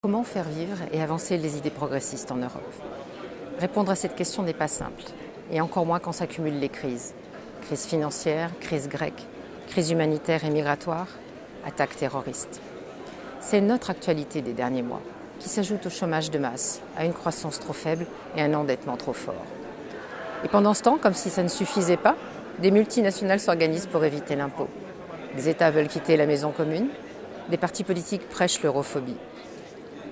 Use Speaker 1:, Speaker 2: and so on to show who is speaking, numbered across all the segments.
Speaker 1: Comment faire vivre et avancer les idées progressistes en Europe? Répondre à cette question n'est pas simple, et encore moins quand s'accumulent les crises. Crise financière, crise grecque, crise humanitaire et migratoire, attaques terroristes. C'est notre actualité des derniers mois, qui s'ajoute au chômage de masse, à une croissance trop faible et un endettement trop fort. Et pendant ce temps, comme si ça ne suffisait pas, des multinationales s'organisent pour éviter l'impôt. Des États veulent quitter la maison commune, des partis politiques prêchent l'europhobie.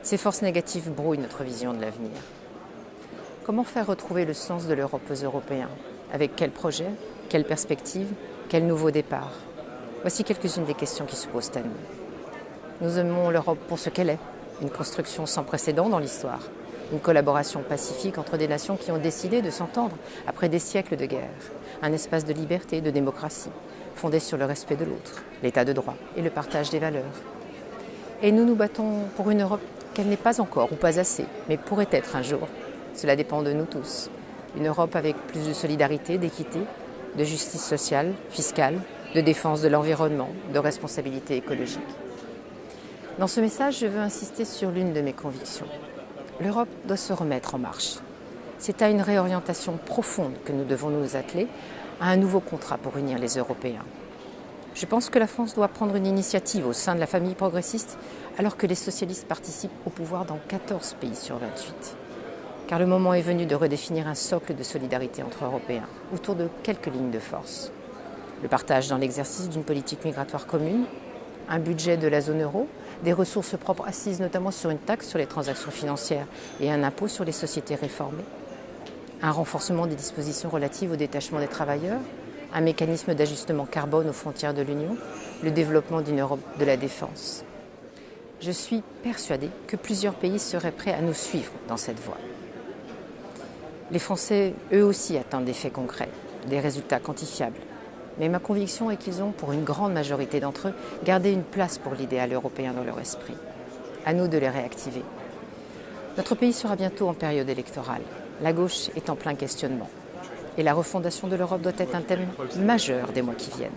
Speaker 1: Ces forces négatives brouillent notre vision de l'avenir. Comment faire retrouver le sens de l'Europe aux Européens? Avec quel projet? Quelle perspective? Quel nouveau départ? Voici quelques-unes des questions qui se posent à nous. Nous aimons l'Europe pour ce qu'elle est, une construction sans précédent dans l'histoire, une collaboration pacifique entre des nations qui ont décidé de s'entendre après des siècles de guerre, un espace de liberté, de démocratie, fondé sur le respect de l'autre, l'état de droit et le partage des valeurs. Et nous nous battons pour une Europe qu'elle n'est pas encore ou pas assez, mais pourrait être un jour. Cela dépend de nous tous. Une Europe avec plus de solidarité, d'équité, de justice sociale, fiscale, de défense de l'environnement, de responsabilité écologique. Dans ce message, je veux insister sur l'une de mes convictions. L'Europe doit se remettre en marche. C'est à une réorientation profonde que nous devons nous atteler, à un nouveau contrat pour unir les Européens. Je pense que la France doit prendre une initiative au sein de la famille progressiste alors que les socialistes participent au pouvoir dans 14 pays sur 28. Car le moment est venu de redéfinir un socle de solidarité entre Européens autour de quelques lignes de force. Le partage dans l'exercice d'une politique migratoire commune, un budget de la zone euro, des ressources propres assises notamment sur une taxe sur les transactions financières et un impôt sur les sociétés réformées, un renforcement des dispositions relatives au détachement des travailleurs, un mécanisme d'ajustement carbone aux frontières de l'Union, le développement d'une Europe de la défense. Je suis persuadée que plusieurs pays seraient prêts à nous suivre dans cette voie. Les Français, eux aussi, attendent des faits concrets, des résultats quantifiables. Mais ma conviction est qu'ils ont, pour une grande majorité d'entre eux, gardé une place pour l'idéal européen dans leur esprit. À nous de les réactiver. Notre pays sera bientôt en période électorale. La gauche est en plein questionnement. Et la refondation de l'Europe doit être un thème majeur des mois qui viennent.